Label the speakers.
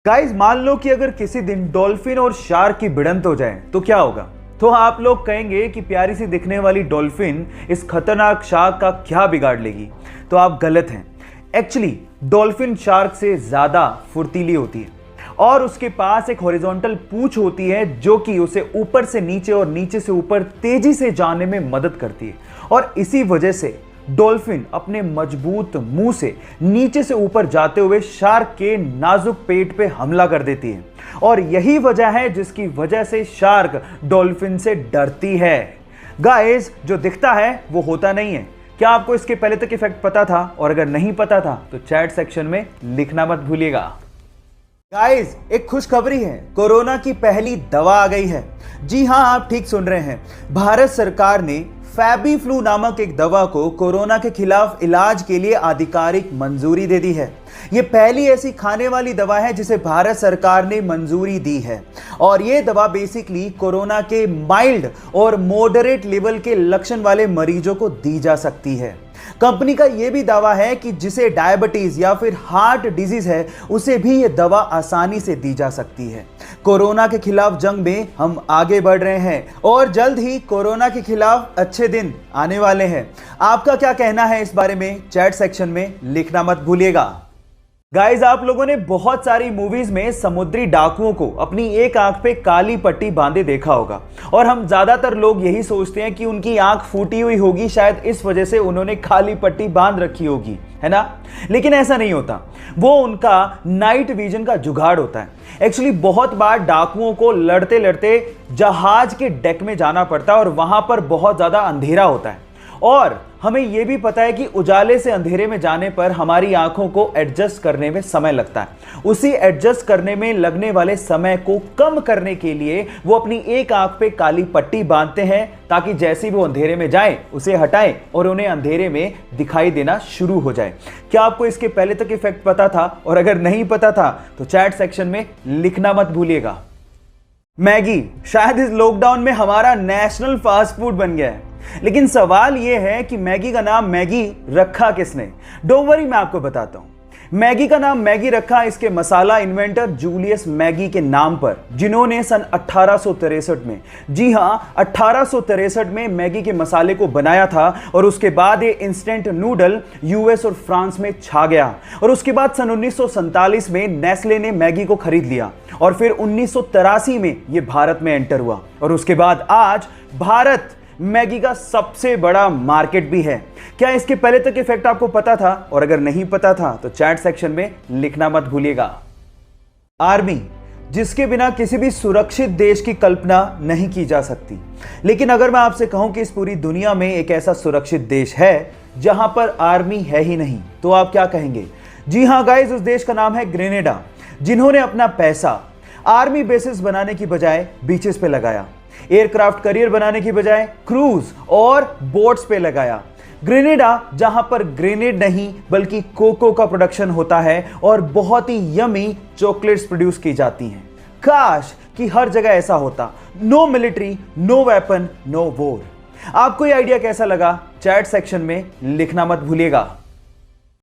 Speaker 1: Guys मान लो कि अगर किसी दिन डॉल्फिन और शार्क की भिड़ंत हो जाए तो क्या होगा। तो आप लोग कहेंगे कि प्यारी सी दिखने वाली डॉल्फिन इस खतरनाक शार्क का क्या बिगाड़ लेगी। तो आप गलत हैं। एक्चुअली डॉल्फिन शार्क से ज्यादा फुर्तीली होती है और उसके पास एक हॉरिजॉन्टल पूंछ होती है जो कि उसे ऊपर से नीचे और नीचे से ऊपर तेजी से जाने में मदद करती है। और इसी वजह से डॉल्फिन अपने मजबूत मुंह से नीचे से ऊपर जाते हुए शार्क के नाजुक पेट पे हमला कर देती है। और यही वजह है जिसकी वजह से शार्क डॉल्फिन से डरती है। गाइस जो दिखता है वो होता नहीं है। क्या आपको इसके पहले तक इफेक्ट पता था? और अगर नहीं पता था तो चैट सेक्शन में लिखना मत भूलिएगा। गाइस एक खुशखबरी है, कोरोना की पहली दवा आ गई है। जी हां, आप ठीक सुन रहे हैं। भारत सरकार ने फैबीफ्लू नामक एक दवा को कोरोना के खिलाफ इलाज के लिए आधिकारिक मंजूरी दे दी है। यह पहली ऐसी खाने वाली दवा है जिसे भारत सरकार ने मंजूरी दी है। और यह दवा बेसिकली कोरोना के माइल्ड और मॉडरेट लेवल के लक्षण वाले मरीजों को दी जा सकती है। कंपनी का यह भी दावा है कि जिसे डायबिटीज या फिर हार्ट डिजीज है उसे भी यह दवा आसानी से दी जा सकती है। कोरोना के खिलाफ जंग में हम आगे बढ़ रहे हैं और जल्द ही कोरोना के खिलाफ अच्छे दिन आने वाले हैं। आपका क्या कहना है इस बारे में चैट सेक्शन में लिखना मत भूलिएगा। गाइज आप लोगों ने बहुत सारी मूवीज में समुद्री डाकुओं को अपनी एक आंख पे काली पट्टी बांधे देखा होगा और हम ज्यादातर लोग यही सोचते हैं कि उनकी आंख फूटी हुई होगी, शायद इस वजह से उन्होंने काली पट्टी बांध रखी होगी, है ना। लेकिन ऐसा नहीं होता, वो उनका नाइट विजन का जुगाड़ होता है। एक्चुअली बहुत बार डाकुओं को लड़ते लड़ते जहाज के डेक में जाना पड़ता है और वहां पर बहुत ज्यादा अंधेरा होता है। और हमें यह भी पता है कि उजाले से अंधेरे में जाने पर हमारी आंखों को एडजस्ट करने में समय लगता है। उसी एडजस्ट करने में लगने वाले समय को कम करने के लिए वो अपनी एक आंख पे काली पट्टी बांधते हैं ताकि जैसे ही वो अंधेरे में जाएं उसे हटाएं और उन्हें अंधेरे में दिखाई देना शुरू हो जाए। क्या आपको इसके पहले तक इफेक्ट पता था? और अगर नहीं पता था तो चैट सेक्शन में लिखना मत भूलिएगा। मैगी शायद इस लॉकडाउन में हमारा नेशनल फास्ट फूड बन गया है। लेकिन सवाल यह है कि मैगी का नाम मैगी रखा किसने? डोंट वरी, मैं आपको बताता हूं। मैगी का नाम मैगी रखा इसके मसाला इन्वेंटर जूलियस मैगी के नाम पर, जिन्होंने सन 1863 में, जी हां 1863 में मैगी के मसाले को बनाया था। और उसके बाद ये इंस्टेंट नूडल यूएस और फ्रांस में छा गया। और उसके बाद सन 1947 में नेस्ले ने मैगी को खरीद लिया और फिर 1983 में ये भारत में एंटर हुआ। और उसके बाद आज भारत मैगी का सबसे बड़ा मार्केट भी है। क्या इसके पहले तक इफेक्ट आपको पता था? और अगर नहीं पता था तो चैट सेक्शन में लिखना मत भूलिएगा। आर्मी, जिसके बिना किसी भी सुरक्षित देश की कल्पना नहीं की जा सकती। लेकिन अगर मैं आपसे कहूं कि इस पूरी दुनिया में एक ऐसा सुरक्षित देश है जहां पर आर्मी है ही नहीं, तो आप क्या कहेंगे? जी हां गाइस, उस देश का नाम है ग्रेनेडा, जिन्होंने अपना पैसा आर्मी बेसिस बनाने की बजाय बीचेस पे लगाया, एयरक्राफ्ट करियर बनाने की बजाय क्रूज और बोट्स पे लगाया। ग्रेनेडा जहां पर ग्रेनेड नहीं बल्कि कोको का प्रोडक्शन होता है और बहुत ही यमी चॉकलेट्स प्रोड्यूस की जाती हैं। काश कि हर जगह ऐसा होता। No military, no weapon, no war. आपको ये आइडिया कैसा लगा? चैट सेक्शन में लिखना मत भूलिएगा।